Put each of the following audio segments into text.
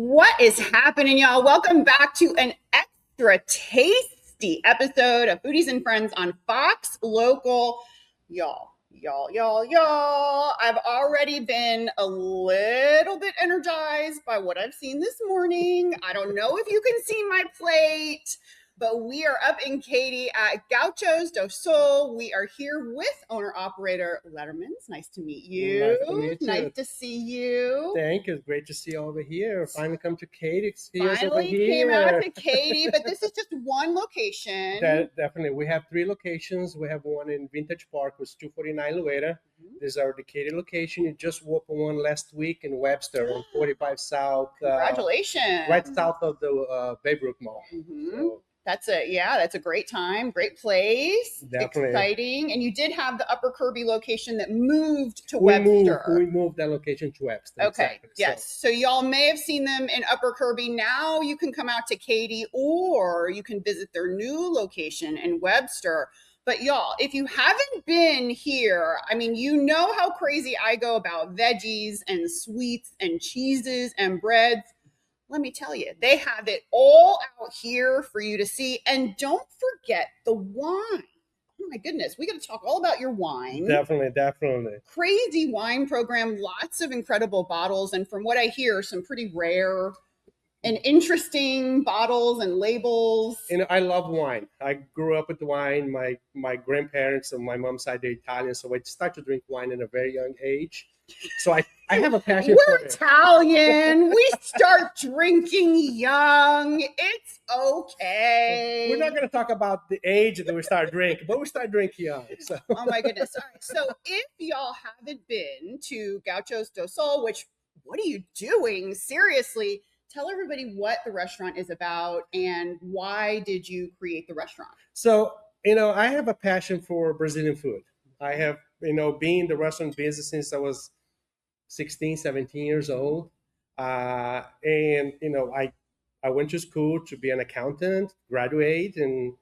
What is happening, y'all? Welcome back to an extra tasty episode of Foodies and Friends on Fox Local. Y'all. I've already been a little bit energized by what I've seen this morning. I don't know if you can see my plate, but we are up in Katy at Gauchos Do Sul. We are here with owner-operator Lederman. It's nice to meet you. Nice to meet you. Nice to see you. Thank you. It's great to see you over here. Finally come to Katy. Finally came out to Katy, but this is just one location. Definitely. We have 3 locations. We have one in Vintage Park, which is 249 Lueda. This is our Katy location. You just opened one last week in Webster on 45 South. Congratulations. Right south of the Baybrook Mall. So, that's a great time, great place. Definitely. Exciting. And you did have the Upper Kirby location that moved to Webster. We moved that location to Webster. Okay, exactly. yes. So y'all may have seen them in Upper Kirby. Now you can come out to Katy, or you can visit their new location in Webster. But y'all, if you haven't been here, I mean, you know how crazy I go about veggies and sweets and cheeses and breads. Let me tell you, they have it all out here for you to see. And don't forget the wine. Oh my goodness, we got to talk all about your wine. Definitely. Crazy wine program, lots of incredible bottles. And from what I hear, some pretty rare and interesting bottles and labels. You know, I love wine. I grew up with wine. My grandparents on my mom's side, they're Italian. So I started to drink wine at a very young age. So I have a passion for it. We're Italian. We start drinking young. It's okay. We're not going to talk about the age that we start drinking, but we start drinking young. So. Oh my goodness. All right. So if y'all haven't been to Gauchos Do Sul, which, what are you doing? Seriously, tell everybody what the restaurant is about and why did you create the restaurant? So, you know, I have a passion for Brazilian food. I have, been in the restaurant business since I was 16, 17 years old. I went to school to be an accountant, graduate, and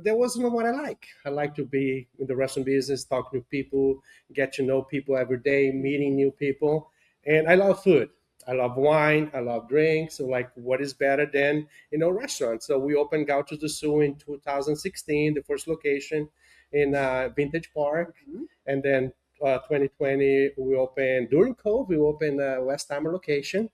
that wasn't what I like. I like to be in the restaurant business, talking to people, get to know people every day, meeting new people. And I love food. I love wine. I love drinks. So like, what is better than, restaurants? So we opened Gauchos Do Sul in 2016, the first location in Vintage Park. And then 2020, we opened, during COVID, we opened a West Timer location.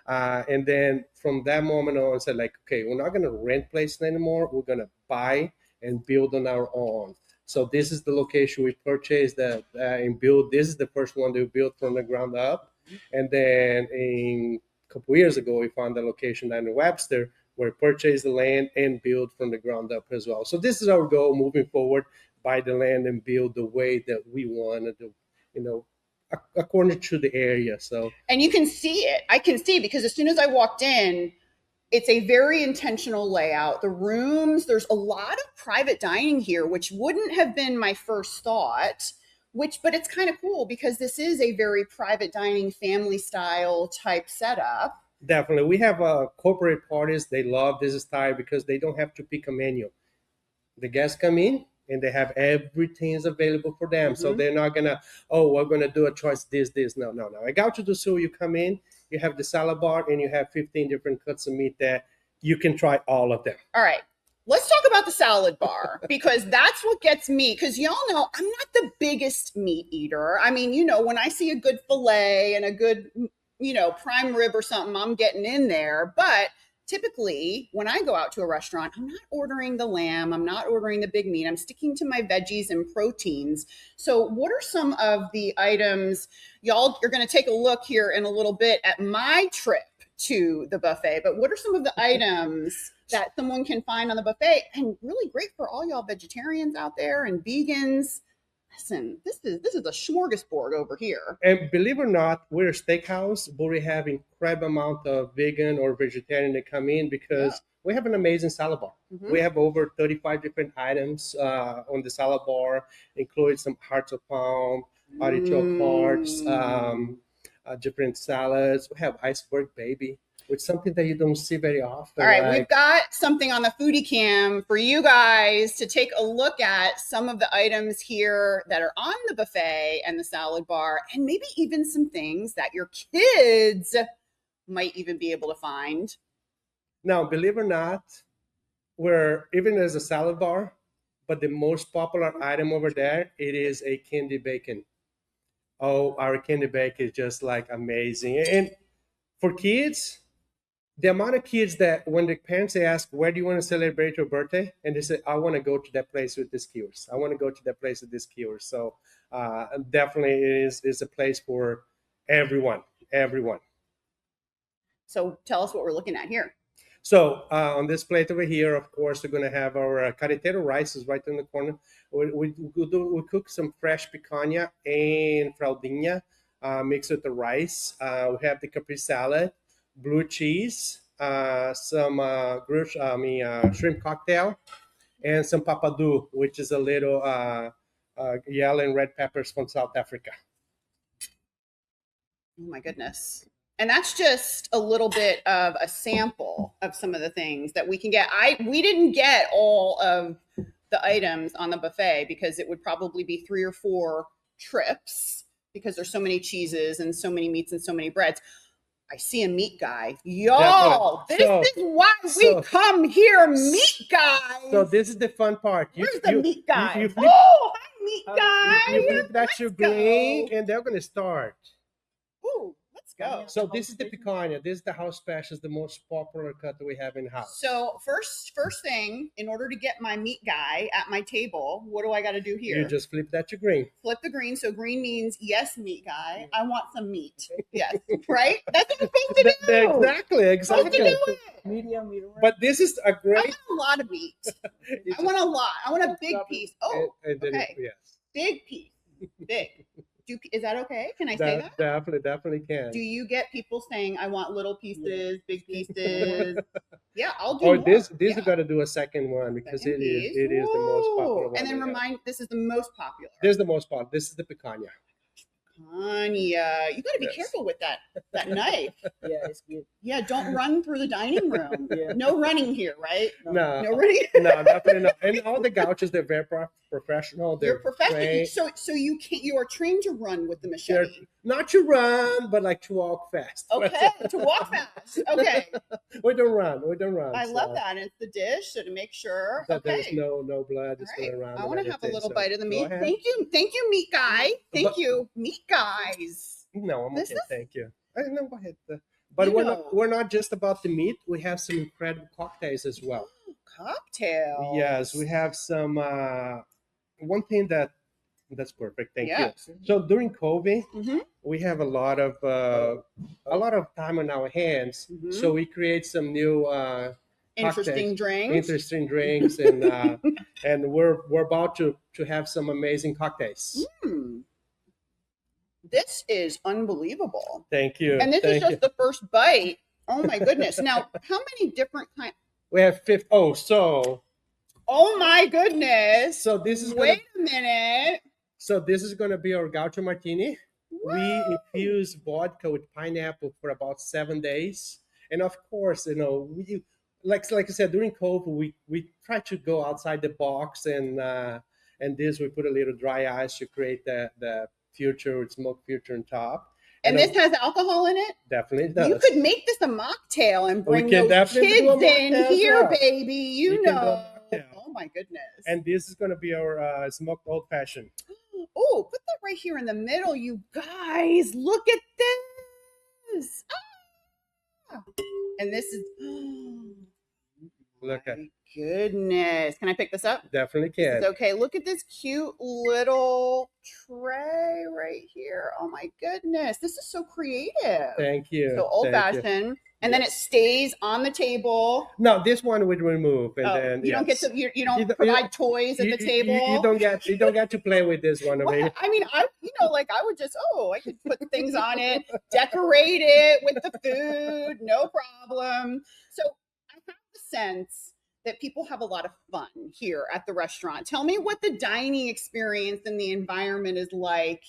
And then from that moment on, I said like, okay, we're not going to rent places anymore. We're going to buy and build on our own. So this is the location we purchased and built. This is the first one that we built from the ground up. And then a couple years ago, we found the location down in Webster where we purchased the land and built from the ground up as well. So this is our goal moving forward, buy the land and build the way that we want to do, according to the area. So, and you can see it. I can see, because as soon as I walked in, it's a very intentional layout. The rooms, there's a lot of private dining here, which wouldn't have been my first thought, but it's kind of cool because this is a very private dining, family style type setup. Definitely. We have corporate parties. They love this style because they don't have to pick a menu. The guests come in and they have everything is available for them. So they're not going to, we're going to do a choice this. No. At Gauchos Do Sul, you come in, you have the salad bar, and you have 15 different cuts of meat there. You can try all of them. All right. Let's talk about the salad bar, because that's what gets me. Because y'all know I'm not the biggest meat eater. I mean, when I see a good filet and a good, prime rib or something, I'm getting in there. But typically, when I go out to a restaurant, I'm not ordering the lamb. I'm not ordering the big meat. I'm sticking to my veggies and proteins. So what are some of the items? Y'all, you're going to take a look here in a little bit at my trip to the buffet. But what are some of the items that someone can find on the buffet? And really great for all y'all vegetarians out there and vegans. Listen, this is a smorgasbord over here. And believe it or not, we're a steakhouse, but we have incredible amount of vegan or vegetarian that come in because we have an amazing salad bar. We have over 35 different items on the salad bar, including some hearts of palm, artichoke hearts, different salads. We have iceberg baby, which is something that you don't see very often. All right, we've got something on the foodie cam for you guys to take a look at some of the items here that are on the buffet and the salad bar, and maybe even some things that your kids might even be able to find? Now, believe it or not, we're even as a salad bar, but the most popular item over there, it is a candy bacon. Oh, our candy bacon is just like amazing. And for kids, the amount of kids that when the parents they ask, where do you want to celebrate your birthday? And they say, I want to go to that place with this skewers. I want to go to that place with this skewers. So definitely it is a place for everyone, everyone. So tell us what we're looking at here. So on this plate over here, of course, we're going to have our carretero rice is right in the corner. We cook some fresh picanha and fraldinha mixed with the rice. We have the capri salad, blue cheese, some shrimp cocktail, and some papadou, which is a little yellow and red peppers from South Africa. Oh my goodness. And that's just a little bit of a sample of some of the things that we can get. We didn't get all of the items on the buffet because it would probably be 3 or 4 trips because there's so many cheeses and so many meats and so many breads. I see a meat guy. Y'all, this is why we come here, meat guys. So this is the fun part. Where's the meat guy? Hi, meat guy. You flip that your green, and they're going to start. Ooh. Go. So this is the picanha. This is the house special. It's the most popular cut that we have in house. So first thing, in order to get my meat guy at my table, what do I got to do here? You just flip that to green. Flip the green. So green means yes, meat guy. I want some meat. Yes, right. That's what I'm supposed to do. Exactly. Supposed to do it. Medium. But this is a great. I want a lot of meat. I want a lot. I want a big piece. Oh, and then, okay. Yes. Big piece. Big. Is that okay? Can I say that? Definitely can. Do you get people saying, I want little pieces, big pieces? Yeah, I'll do Or more. this you got to do a second one because it is the most popular one. And then this is the most popular. This is the most popular. This is the picanha. Picanha. You got to be careful with that knife. Yeah, it's good. Yeah, don't run through the dining room. Yeah. No running here, right? No running. No, definitely not. And all the Gauchos, they're very professional. You're professional. Trained. So you are trained to run with the machete. Not to run, but like to walk fast. Okay, to walk fast. Okay. We don't run. I love that. And it's the dish, so to make sure that there's no blood is right. going around. I want to have a little bite of the meat. Go Thank you, meat guy. Thank you, meat guys. No, I'm okay. Thank you. No, go ahead. But we're not just about the meat. We have some incredible cocktails as well. Cocktails. Yes, we have some. One thing that's perfect. Thank you. So during COVID, we have a lot of time on our hands. So we create some new interesting drinks, and and we're about to have some amazing cocktails. This is unbelievable. Thank you. And this is just the first bite. Oh my goodness! Now, how many different kinds? We have 5. Oh my goodness! So this is. Wait a minute. So this is going to be our Gaucho Martini. Woo! We infuse vodka with pineapple for about 7 days, and of course, we like I said during COVID, we try to go outside the box, and this we put a little dry ice to create the future with smoked future on top. And this has alcohol in it? Definitely does. You could make this a mocktail and bring those kids in here, baby. You know. Oh my goodness. And this is going to be our smoked old fashioned. Oh, put that right here in the middle, you guys. Look at this. Ah! And this is. Look at. Goodness. Can I pick this up? Definitely can. Okay, look at this cute little tray right here. Oh my goodness. This is so creative. Thank you. So old fashioned. And then it stays on the table. No, this one would remove, and then you don't get to you don't provide toys at the table. You don't get to play with this one. Well, I mean, I would just I could put things on it, decorate it with the food, no problem. So I have the sense that people have a lot of fun here at the restaurant. Tell me what the dining experience and the environment is like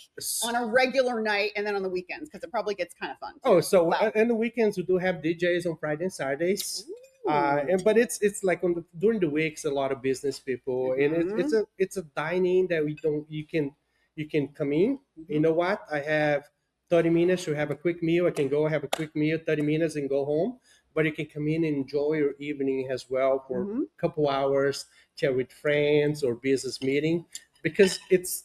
on a regular night and then on the weekends, because it probably gets kind of fun too. So on the weekends we do have DJs on Friday and Saturdays. But it's like during the weeks a lot of business people, and it's a dining that you can come in. You know what? I have 30 minutes to have a quick meal. I can go have a quick meal, 30 minutes and go home. But you can come in and enjoy your evening as well for a couple hours, chat with friends or business meeting. Because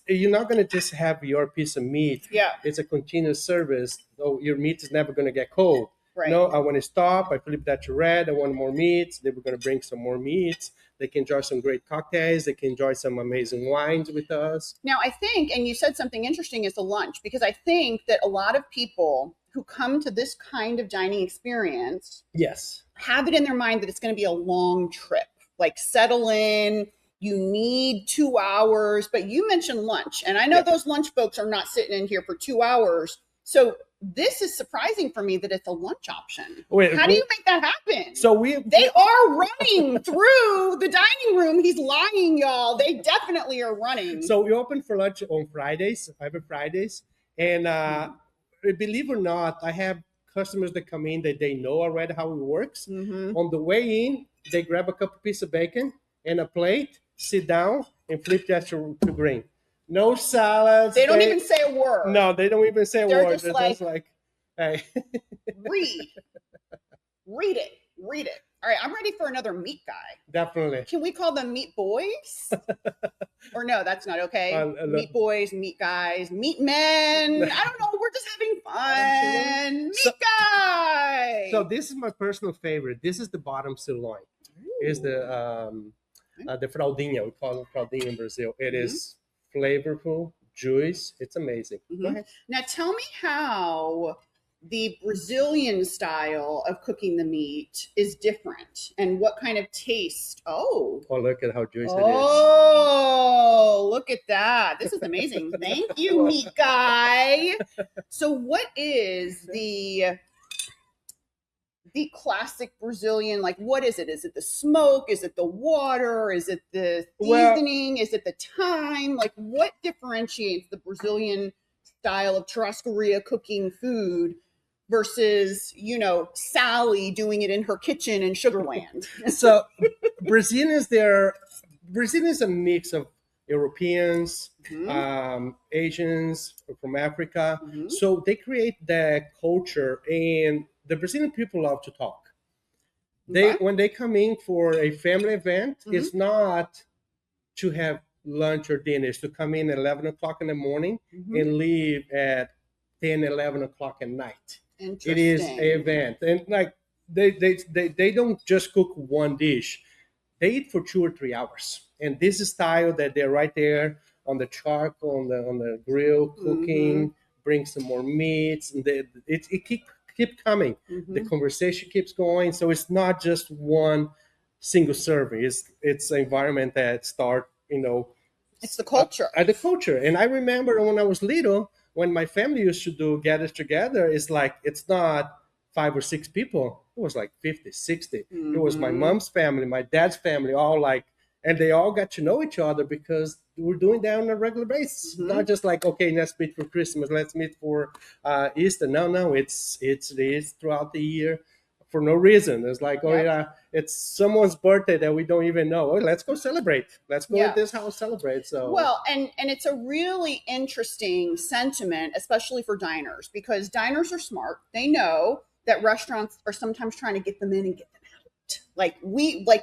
you're not going to just have your piece of meat. Yeah. It's a continuous service. So your meat is never going to get cold. Right. No, I want to stop. I flip that to red. I want more meats. They were going to bring some more meats. They can enjoy some great cocktails. They can enjoy some amazing wines with us. Now, I think, and you said something interesting, is the lunch, because I think that a lot of people who come to this kind of dining experience Yes. have it in their mind that it's going to be a long trip, like settle in. You need 2 hours, but you mentioned lunch, and I know those lunch folks are not sitting in here for 2 hours. So this is surprising for me that it's a lunch option. How do you make that happen? So they are running through the dining room. He's lying, y'all. They definitely are running. So we open for lunch on Fridays, every Fridays, and believe it or not, I have customers that come in that they know already how it works. On the way in, they grab a couple pieces of bacon and a plate, sit down, and flip that to green. No salads. They don't even say a word. No, they don't even say a They're word. Just like, hey. read it. All right, I'm ready for another meat guy. Definitely. Can we call them meat boys? Or no, that's not okay. Meat boys, meat guys, meat men. I don't know. We're just having fun. Meat guy. So this is my personal favorite. This is the bottom sirloin. Is the fraldinha. We call it fraldinha in Brazil. It is flavorful, juice. It's amazing. Go ahead. Now tell me how the Brazilian style of cooking the meat is different and what kind of taste. Oh, look at how juicy it is. Oh, look at that. This is amazing. Thank you, meat guy. So what is the classic Brazilian, like, what is it? Is it the smoke? Is it the water? Is it the seasoning? Is it the thyme? Like, what differentiates the Brazilian style of churrascaria cooking food versus, Sally doing it in her kitchen in Sugarland? So Brazil is a mix of Europeans, Asians from Africa. So they create that culture, and the Brazilian people love to talk. When they come in for a family event, it's not to have lunch or dinner. It's to come in at 11 o'clock in the morning and leave at 10, 11 o'clock at night. It is an event. And like they don't just cook one dish. They eat for 2 or 3 hours. And this is style that they're right there on the charcoal, on the grill, cooking, bring some more meats. And it keep coming. The conversation keeps going. So it's not just one single serving. It's an environment that start, it's the culture. The culture. And I remember when I was little, when my family used to get it together, it's like, it's not 5 or 6 people. It was like 50, 60. It was my mom's family, my dad's family, all like, and they all got to know each other because we're doing that on a regular basis. Not just like, okay, let's meet for Christmas, let's meet for Easter. No, it's throughout the year for no reason. It's like, it's someone's birthday that we don't even know. Oh, let's go celebrate. Let's go to this house celebrate. So well, and it's a really interesting sentiment, especially for diners, because diners are smart. They know that restaurants are sometimes trying to get them in and get them out. Like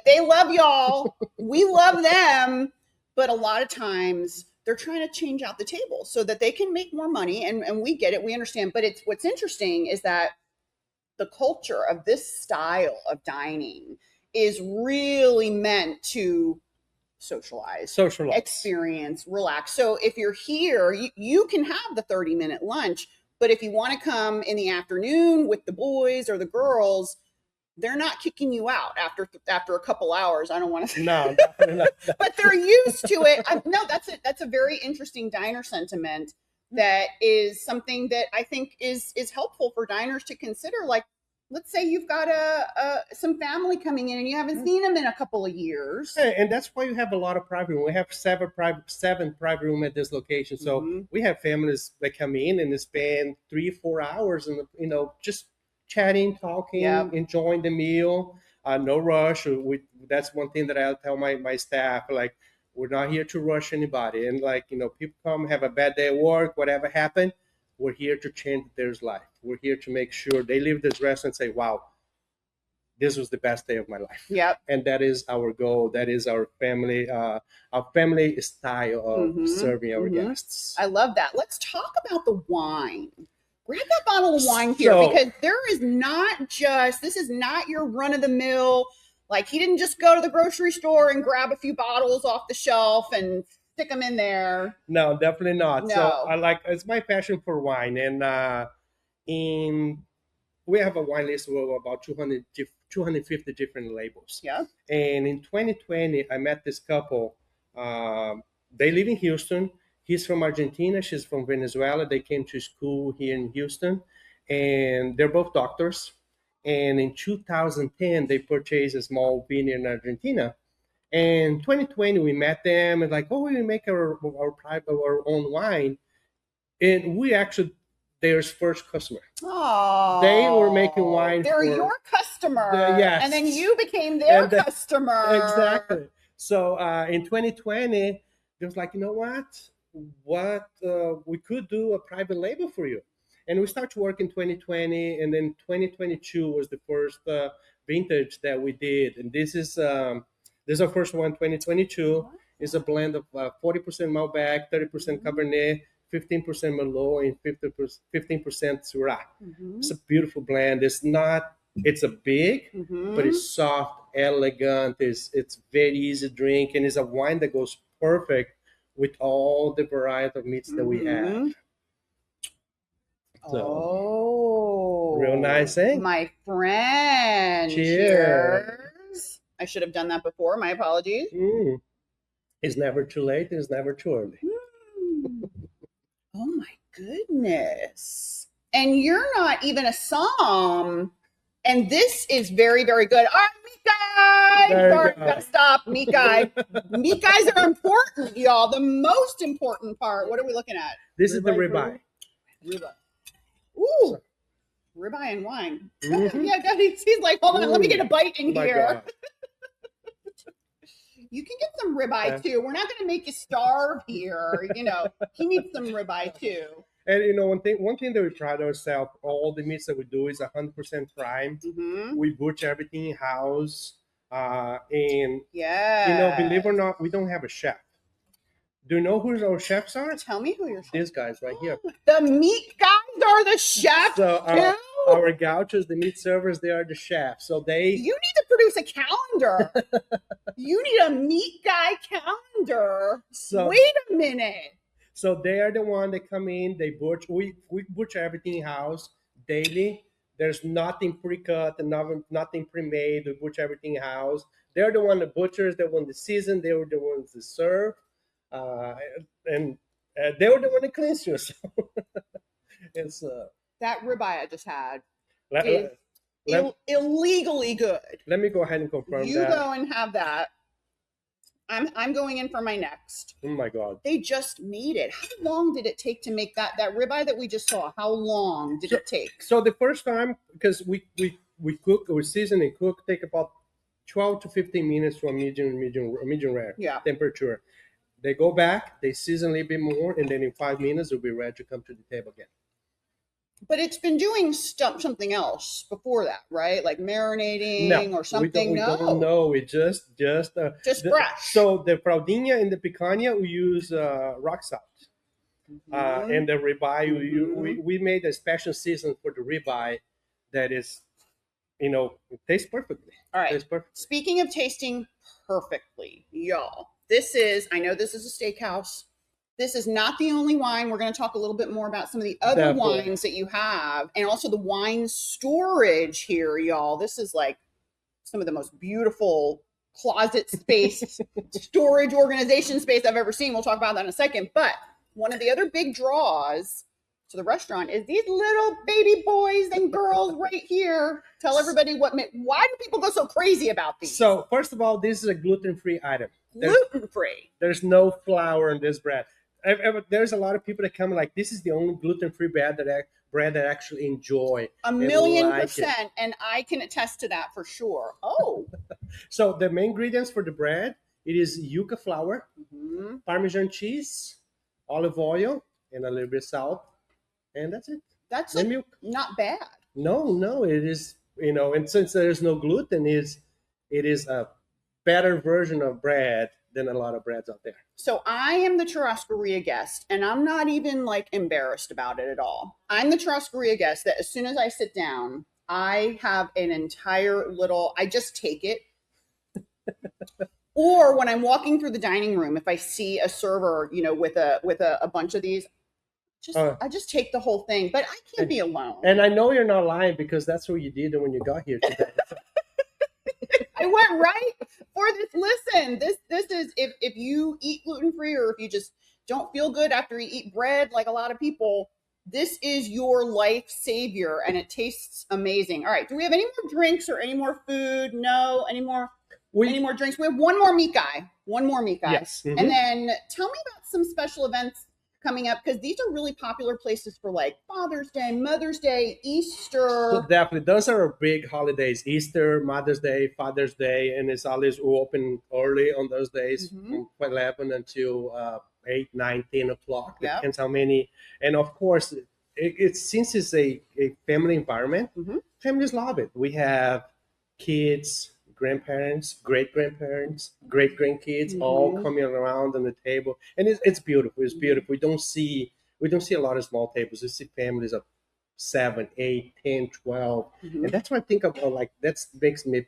they love y'all. We love them. But a lot of times they're trying to change out the table so that they can make more money. And we get it. We understand. But what's interesting is that the culture of this style of dining is really meant to socialize, experience, relax. So if you're here, you can have the 30-minute lunch. But if you want to come in the afternoon with the boys or the girls, they're not kicking you out after a couple hours. I don't want to say no, definitely not. But they're used to it. That's a very interesting diner sentiment that is something that I think is helpful for diners to consider. Like, let's say you've got some family coming in and you haven't seen them in a couple of years. And that's why you have a lot of private room. We have seven private room at this location. So we have families that come in and they spend 3-4 hours and just chatting, talking, enjoying the meal. No rush. That's one thing that I tell my staff, like, we're not here to rush anybody. And like, people come, have a bad day at work, whatever happened, we're here to change their life. We're here to make sure they leave this restaurant and say, wow, this was the best day of my life. Yep. And that is our goal. That is our family style of serving our guests. I love that. Let's talk about the wine. Grab that bottle of wine here, because this is not your run of the mill. Like, he didn't just go to the grocery store and grab a few bottles off the shelf and stick them in there. No, definitely not. No. So it's my passion for wine. And we have a wine list of about 250 different labels. Yeah. And in 2020, I met this couple. They live in Houston. He's from Argentina. She's from Venezuela. They came to school here in Houston, and they're both doctors. And in 2010, they purchased a small vineyard in Argentina. And 2020, we met them and like, oh, we make our own wine. And we actually, their first customer. Oh, they were making wine. They're your customer. Yes. And then you became their customer. Exactly. So in 2020, they was like, you know what? We could do a private label for you. And we started to work in 2020, and then 2022 was the first vintage that we did. And this is our first one, 2022. It's a blend of 40% Malbec, 30% Cabernet, 15% Merlot, and 15% Syrah. It's a beautiful blend. It's a big, but it's soft, elegant. It's very easy to drink, and it's a wine that goes perfect with all the variety of meats that we have. So, real nice, eh? My friend. Cheers. I should have done that before. My apologies. It's never too late. It's never too early. Oh my goodness. And you're not even a som. And this is very, very good. All right, meat guy. Sorry, gotta stop. Meat guy. Meat guys are important, y'all. The most important part. What are we looking at? This is the ribeye. Ribeye. Ooh. Ribeye and wine. Yeah, he's like, hold on, let me get a bite in here. You can get some ribeye too. We're not going to make you starve here. He needs some ribeye too. And one thing that we pride ourselves, all the meats that we do is 100% prime. We butcher everything in house, and believe it or not, we don't have a chef. Do you know who our chefs are? Tell me who your chefs are. These guys right here. The meat guys are the chefs. So our gauchos, the meat servers, they are the chefs. So you need to produce a calendar. You need a meat guy calendar. So, wait a minute. So they are the one that come in, they butcher. We butcher everything in house daily. There's nothing pre-cut and nothing pre-made. We butcher everything in house. They're the one that butchers. They're the one that season. They were the ones that serve. And they were the one that cleans you. So it's that ribeye I just had is illegally good. Let me go ahead and confirm you go and have that. I'm going in for my next. Oh my God! They just made it. How long did it take to make that ribeye that we just saw? How long did it take? So the first time, because we cook, we season and cook, take about 12 to 15 minutes from medium rare temperature. They go back, they season a little bit more, and then in 5 minutes, they'll be ready to come to the table again. But it's been doing something else before that, right? Like marinating or something? We don't know. It's just fresh. So the fraldinha and the picanha, we use rock salt. And the ribeye, we made a special season for the ribeye that is, it tastes perfectly. All right. Speaking of tasting perfectly, y'all. I know this is a steakhouse. This is not the only wine. We're going to talk a little bit more about some of the other wines that you have, and also the wine storage here, y'all. This is like some of the most beautiful closet space, storage organization space I've ever seen. We'll talk about that in a second. But one of the other big draws to the restaurant is these little baby boys and girls right here. Tell everybody why do people go so crazy about these? So first of all, this is a gluten-free item. Gluten-free. There's no flour in this bread. There's a lot of people that come like, this is the only gluten-free bread that actually enjoy. 1,000,000%, and I can attest to that for sure. Oh. So the main ingredients for the bread, it is yuca flour, Parmesan cheese, olive oil, and a little bit of salt. and that's it. That's And like milk. not bad. No, it is, and since there's no gluten, it is a better version of bread than a lot of breads out there. So I am the churrascaria guest, and I'm not even like embarrassed about it at all. I'm the churrascaria guest that as soon as I sit down, I have an entire little, I just take it. Or when I'm walking through the dining room, if I see a server, with a bunch of these, I just take the whole thing. But I can't be alone. And I know you're not lying because that's what you did when you got here today. I went right for this. Listen, this is if you eat gluten-free or if you just don't feel good after you eat bread like a lot of people, this is your life savior and it tastes amazing. All right, do we have any more drinks or any more food? No, any more drinks? We have one more meat guy. Yes. Mm-hmm. And then tell me about some special events coming up, because these are really popular places for like Father's Day, Mother's Day, Easter. So definitely, those are our big holidays: Easter, Mother's Day, Father's Day, and it's always open early on those days, from 11 until 8, 9, 10 o'clock. Yep. Depends how many. And of course, since it's a family environment, families love it. We have kids, grandparents, great-grandparents, great-grandkids, all coming around on the table, and it's beautiful. It's beautiful. We don't see a lot of small tables. We see families of 7, 8, 10, 12, and that's what I think of. Like that makes me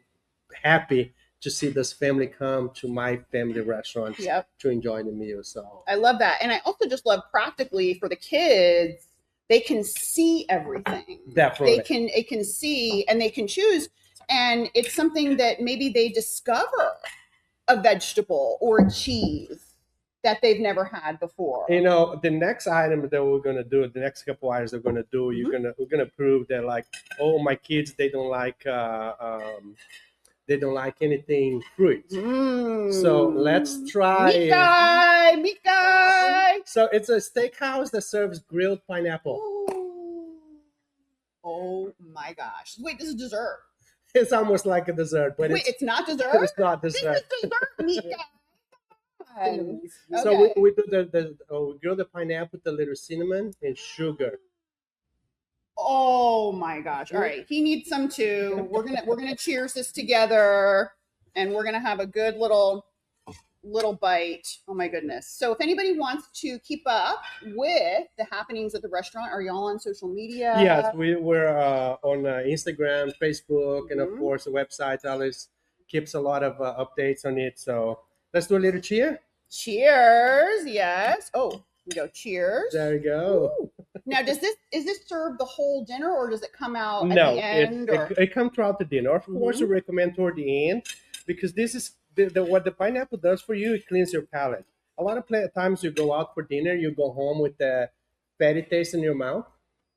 happy to see this family come to my family restaurants to enjoy the meal. So I love that, and I also just love practically for the kids. They can see everything. Definitely, they can see and they can choose. And it's something that maybe they discover a vegetable or a cheese that they've never had before. The next item that we're going to do, the next couple items we're going to do, we're going to prove that like, oh, my kids, they don't like anything fruit. So let's try meat guy. So it's a steakhouse that serves grilled pineapple. Oh my gosh. Wait, this is dessert. It's almost like a dessert, but it's not dessert. It's not dessert. This is dessert, meat guy. Okay. So we do we grill the pineapple with a little cinnamon and sugar. Oh my gosh! All right, he needs some too. We're gonna cheers this together, and we're gonna have a good little bite. Oh my goodness! So if anybody wants to keep up with the happenings at the restaurant, are y'all on social media? Yes, we're on Instagram, Facebook, and of course the website always keeps a lot of updates on it. So let's do a little cheer. Cheers! Yes. Oh, we go. Cheers. There you go. Ooh. Now, is this served the whole dinner, or does it come out at the end? It comes throughout the dinner. Of course, we recommend toward the end because this is what the pineapple does for you. It cleans your palate. A lot of times you go out for dinner, you go home with the fatty taste in your mouth.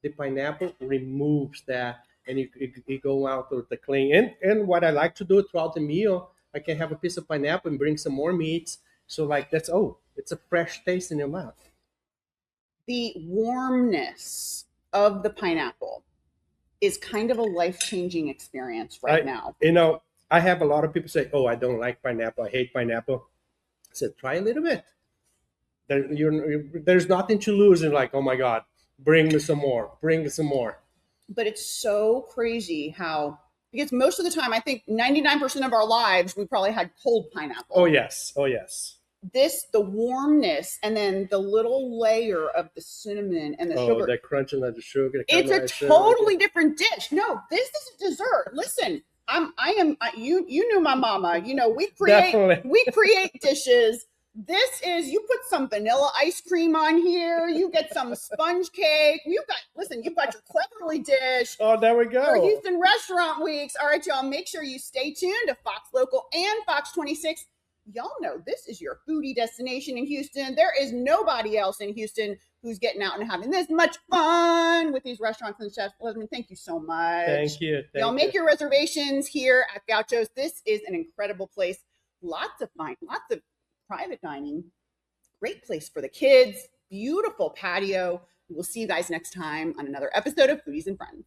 The pineapple removes that, and you go out with the clean. And what I like to do throughout the meal, I can have a piece of pineapple and bring some more meats. So like it's a fresh taste in your mouth. The warmness of the pineapple is kind of a life-changing experience now. I have a lot of people say, "Oh, I don't like pineapple. I hate pineapple." I said, "Try a little bit. There's nothing to lose." And like, "Oh my God, bring me some more. Bring me some more." But it's so crazy how, because most of the time, I think 99% of our lives, we probably had cold pineapple. Oh yes. The warmness, and then the little layer of the cinnamon and the sugar. The crunching of the sugar. It's a totally different dish. No, this is a dessert. Listen, you knew my mama. We create dishes. This is, you put some vanilla ice cream on here. You get some sponge cake. You've got your Cleverly dish. Oh, there we go. For Houston Restaurant Weeks. All right, y'all, make sure you stay tuned to Fox Local and Fox 26. Y'all know this is your foodie destination in Houston. There is nobody else in Houston who's getting out and having this much fun with these restaurants and chefs. Lesman, thank you so much. Thank you. Y'all make your reservations here at Gauchos. This is an incredible place. Lots of private dining. Great place for the kids. Beautiful patio. We'll see you guys next time on another episode of Foodies and Friends.